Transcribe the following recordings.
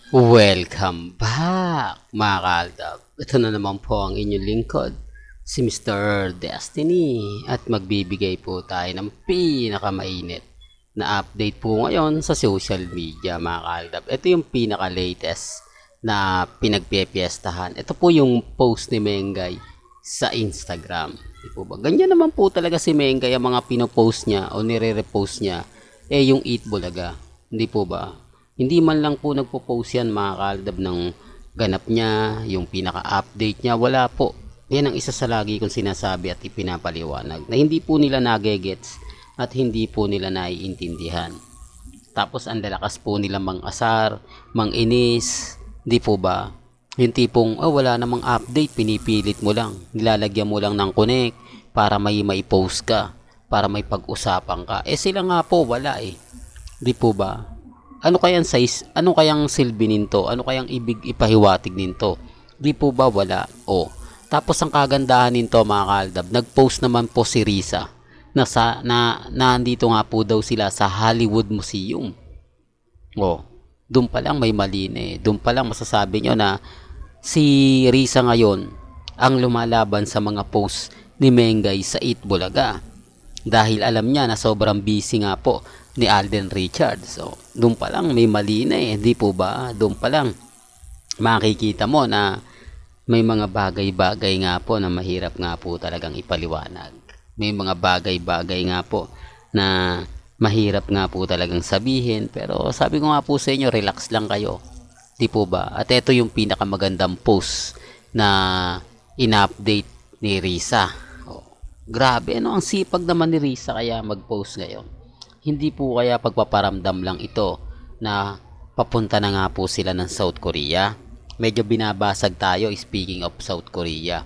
Welcome back, mga kaaldab. Ito na naman po ang inyong lingkod, si Mr. Destiny. At magbibigay po tayo ng pinakamainit na update po ngayon sa social media, mga kaaldab. Ito yung pinaka-latest na pinagpipiestahan. Ito po yung post ni Mengay sa Instagram. Di po ba? Ganyan naman po talaga si Mengay, ang mga pinopost niya o nire-repost niya, yung Eat Bulaga. Hindi po ba? Hindi man lang po nagpo-post yan, mga kaaldab, ng ganap niya, yung pinaka-update niya. Wala po. Yan ang isa sa lagi kong sinasabi at ipinapaliwanag na hindi po nila nagegets at hindi po nila naiintindihan. Tapos ang lalakas po nila mang-asar, mang-inis, di po ba? Yung tipong, wala namang update, pinipilit mo lang. Nilalagyan mo lang ng connect para may post ka, para may pag-usapan ka. Sila nga po, wala eh. Di po ba? Ano kayang size, ano kayang silbi nito? Ano kayang ibig ipahiwatig nito? Di po ba wala? Tapos ang kagandahan nito, mga kaaldab, nag-post naman po si Risa na nandito nga po daw sila sa Hollywood Museum. Doon pa lang may mali na eh. Doon pa lang masasabi nyo na si Risa ngayon ang lumalaban sa mga post ni Mengay sa Eat Bulaga. Dahil alam niya na sobrang busy nga po ni Alden Richards. So, doon pa lang may mali na eh. Di po ba? Doon pa lang makikita mo na may mga bagay-bagay nga po na mahirap nga po talagang ipaliwanag. May mga bagay-bagay nga po na mahirap nga po talagang sabihin. Pero sabi ko nga po sa inyo, relax lang kayo. Di po ba? At ito yung pinakamagandang post na in-update ni Risa. Grabe, ang sipag naman ni Risa kaya mag-post ngayon. Hindi po kaya pagpaparamdam lang ito na papunta na nga po sila ng South Korea. Medyo binabasag tayo speaking of South Korea.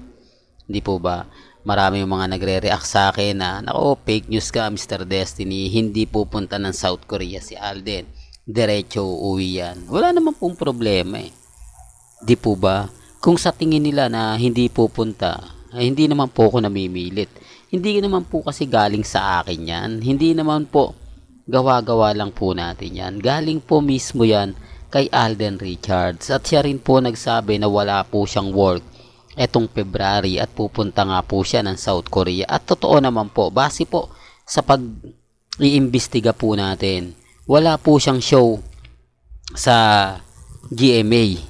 Hindi po ba? Marami mga nagre-react sa akin na, nako, fake news ka Mr. Destiny. Hindi pupunta ng South Korea si Alden. Diretso uuwi yan. Wala naman pong problema eh. Di po ba? Kung sa tingin nila na hindi pupunta, hindi naman po ako namimilit. Hindi naman po kasi galing sa akin yan. Hindi naman po gawa-gawa lang po natin yan. Galing po mismo yan kay Alden Richards. At siya rin po nagsabi na wala po siyang work etong February at pupunta nga po siya ng South Korea. At totoo naman po, base po sa pag-iimbestiga po natin, wala po siyang show sa GMA.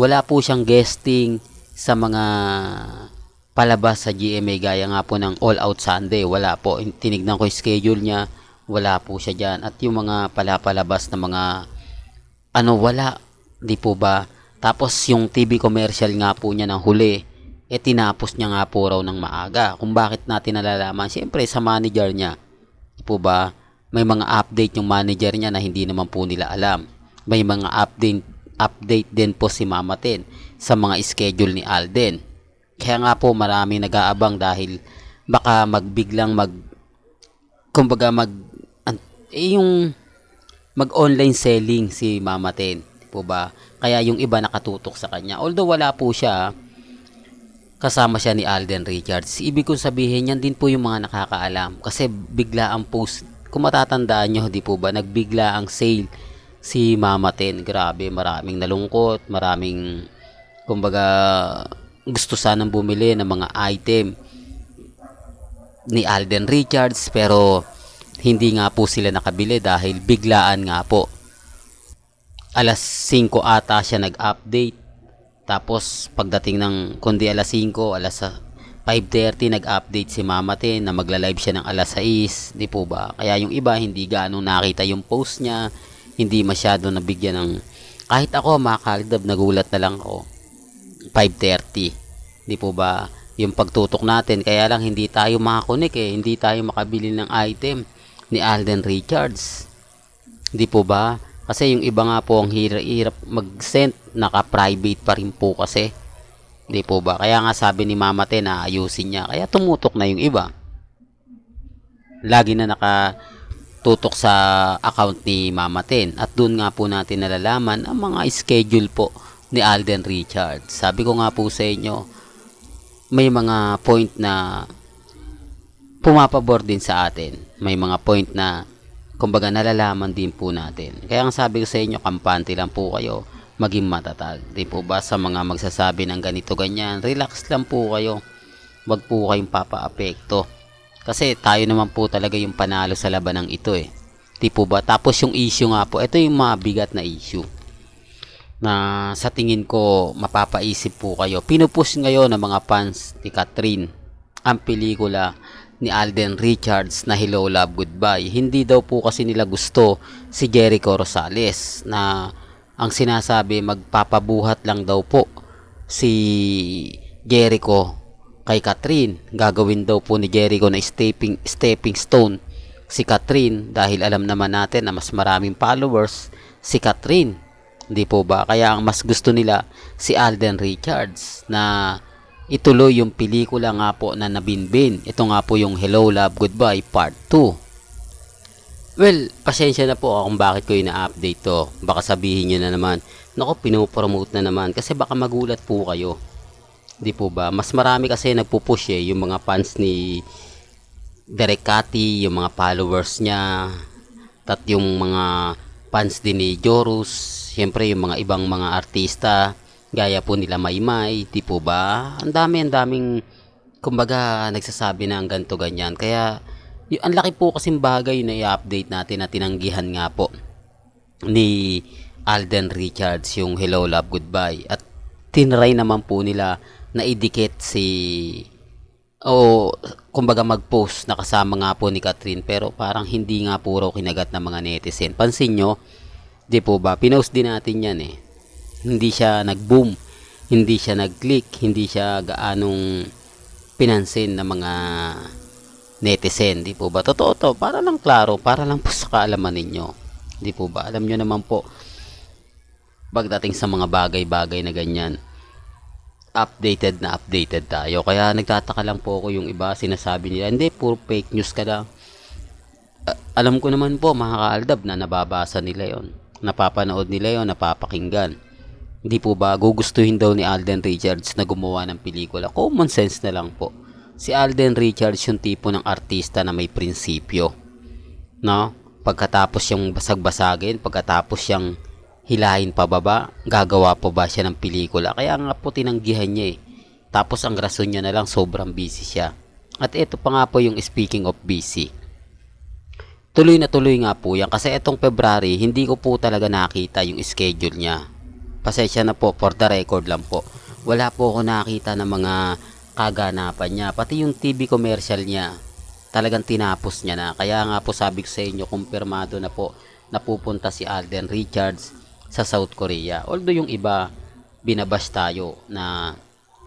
Wala po siyang guesting sa mga palabas sa GMA gaya nga po ng All Out Sunday. Wala po. Tinignan ko yung schedule niya. Wala po siya dyan. At yung mga palabas na mga wala. Di po ba? Tapos yung TV commercial nga po niya ng huli, tinapos niya nga po raw ng maaga. Kung bakit natin nalalaman? Siyempre sa manager niya. Di po ba? May mga update yung manager niya na hindi naman po nila alam. May mga update din po si Mama Ten sa mga schedule ni Alden. Kaya nga po maraming nag-aabang dahil baka kumbaga yung mag-online selling si Mama Ten, po ba? Kaya yung iba nakatutok sa kanya. Although wala po siya, kasama siya ni Alden Richards. Ibig kong sabihin, yan din po yung mga nakakaalam. Kasi bigla ang post, kung matatandaan nyo, di po ba, nagbigla ang sale si Mama Ten. Grabe, maraming nalungkot, maraming, kumbaga, gusto sanang bumili ng mga item ni Alden Richards pero hindi nga po sila nakabili dahil biglaan nga po. Alas 5 ata siya nag-update, tapos pagdating ng kundi alas 5, alas 5:30 nag-update si Mama Ten na magla-live siya ng alas 6, di po ba? Kaya yung iba hindi gaano nakita yung post niya, hindi masyado nabigyan ng, kahit ako mga kaaldab, nagulat na lang ako. 5:30, di po ba? Yung pagtutok natin, kaya lang hindi tayo makakonek hindi tayo makabili ng item ni Alden Richards, di po ba? Kasi yung iba nga po ang hirap mag-send, naka-private pa rin po kasi, di po ba? Kaya nga sabi ni Mama Ten na ayusin niya, kaya tumutok na yung iba, lagi na nakatutok sa account ni Mama Ten. At doon nga po natin nalalaman ang mga schedule po ni Alden Richards. Sabi ko nga po sa inyo, may mga point na pumapabor din sa atin. May mga point na kumbaga nalalaman din po natin. Kaya ang sabi ko sa inyo, kampante lang po kayo. maging matatag. Di po ba, sa mga magsasabi ng ganito ganyan, relax lang po kayo. Wag po kayong papaapekto. Kasi tayo naman po talaga yung panalo sa labanang ito eh. Di po ba? Tapos yung issue nga po, ito yung mabigat na issue na sa tingin ko mapapaisip po kayo. Pinupush ngayon ng mga fans ni Catherine ang pelikula ni Alden Richards na Hello Love Goodbye. Hindi daw po kasi nila gusto si Jericho Rosales, na ang sinasabi magpapabuhat lang daw po si Jericho kay Catherine. Gagawin daw po ni Jericho na stepping stone si Catherine, dahil alam naman natin na mas maraming followers si Catherine. Hindi po ba? Kaya ang mas gusto nila si Alden Richards na ituloy yung pelikula nga po na nabinbin. Ito nga po yung Hello Love Goodbye Part 2. Well, pasensya na po kung bakit ko ina-update to. Baka sabihin nyo na naman, naku, pinopromote na naman, kasi baka magulat po kayo. Di po ba? Mas marami kasi nagpupush eh, yung mga fans ni Derek Cathy, yung mga followers niya, at yung mga fans din ni Jorus, siyempre yung mga ibang mga artista, gaya po nila Maymay, di po ba? Ang daming, kumbaga, nagsasabi na ang ganito ganyan. Kaya, ang laki po kasing bagay na i-update natin na tinanggihan nga po ni Alden Richards yung Hello Love Goodbye, at tinry naman po nila na idikit kumbaga mag-post na kasama nga po ni Catherine, pero parang hindi nga po raw kinagat ng mga netizen. Pansin nyo, di po ba, pinost din natin yan eh, hindi siya nag-boom, hindi siya nag-click, hindi siya gaanong pinansin ng mga netizen, di po ba? Totoo to, para lang klaro, para lang po sa kaalaman ninyo, di po ba? Alam nyo naman po, pagdating sa mga bagay-bagay na ganyan, updated tayo. Kaya nagtataka lang po ako, yung iba sinasabi nila, hindi, puro fake news ka lang. Alam ko naman po, mga kaaldab, na nababasa nila yon, napapanood nila yon, napapakinggan. Hindi po ba gugustuhin daw ni Alden Richards na gumawa ng pelikula? Common sense na lang po. Si Alden Richards yung tipo ng artista na may prinsipyo, no? Pagkatapos yung basag-basagin, pagkatapos yung hilahin pababa, gagawa pa ba siya ng pelikula? Kaya nga po tinanggihan niya eh. Tapos ang rason niya na lang, sobrang busy siya. At ito pa nga po yung speaking of busy, tuloy na tuloy nga po yan, kasi itong February hindi ko po talaga nakita yung schedule niya. Pasensya na po, for the record lang po, wala po ako nakita ng mga kaganapan niya. Pati yung TV commercial niya, talagang tinapos niya na. Kaya nga po sabi ko sa inyo, kumpirmado na po napupunta si Alden Richards sa South Korea. Although yung iba, binabash tayo na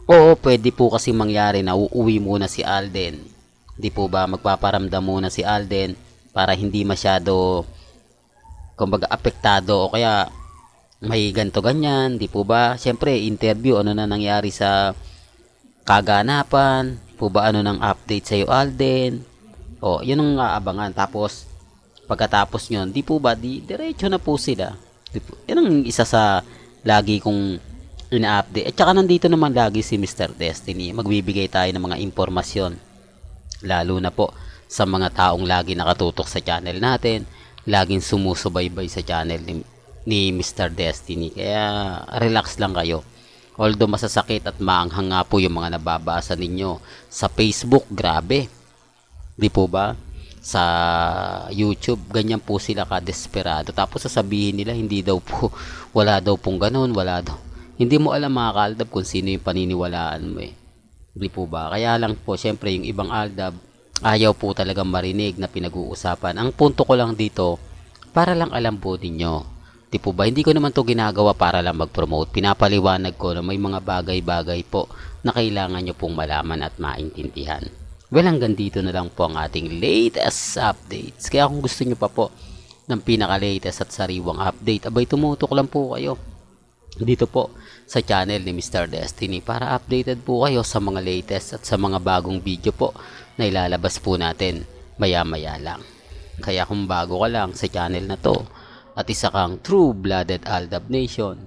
oo, pwede po kasi mangyari na uuwi muna si Alden. Di po ba, magpaparamdam muna si Alden para hindi masyado, kumbaga, apektado, o kaya may ganto ganyan, di po ba? Siyempre, interview, ano na nangyari sa kaganapan, po ba, ano nang update sa iyo, Alden? O, yun ang aabangan. Tapos, pagkatapos nyon, di po ba, diretso na po sila. Yan ang isa sa lagi kong ina-update. At saka nandito naman lagi si Mr. Destiny. Magbibigay tayo ng mga impormasyon, lalo na po sa mga taong lagi nakatutok sa channel natin, laging sumusubaybay sa channel ni Mr. Destiny. Kaya relax lang kayo. Although masasakit at maanghang nga po yung mga nababasa ninyo sa Facebook, grabe. Di po ba? Sa YouTube, ganyan po sila ka-desperado. Tapos sasabihin nila, hindi daw po, wala daw pong ganun, wala daw. Hindi mo alam, mga kaaldab, kung sino yung paniniwalaan mo eh. Di po ba? Kaya lang po, syempre yung ibang aldab, ayaw po talagang marinig na pinag-uusapan. Ang punto ko lang dito, para lang alam po ninyo. Di po ba? Hindi ko naman to ginagawa para lang mag-promote. Pinapaliwanag ko na may mga bagay-bagay po na kailangan nyo pong malaman at maintindihan. Well, hanggang dito na lang po ang ating latest updates. Kaya kung gusto nyo pa po ng pinaka-latest at sariwang update, abay, tumutok lang po kayo dito po sa channel ni Mr. Destiny para updated po kayo sa mga latest at sa mga bagong video po na ilalabas po natin maya-maya lang. Kaya kung bago ka lang sa channel na to at isa kang true-blooded Aldab Nation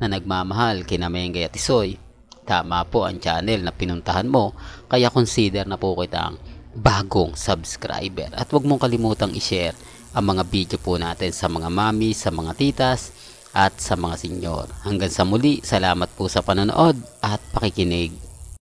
na nagmamahal kina Mengay at Isoy, tama po ang channel na pinuntahan mo, kaya consider na po kitang bagong subscriber. At huwag mong kalimutang i-share ang mga video po natin sa mga mami, sa mga titas, at sa mga senyor. Hanggang sa muli, salamat po sa panonood at pakikinig.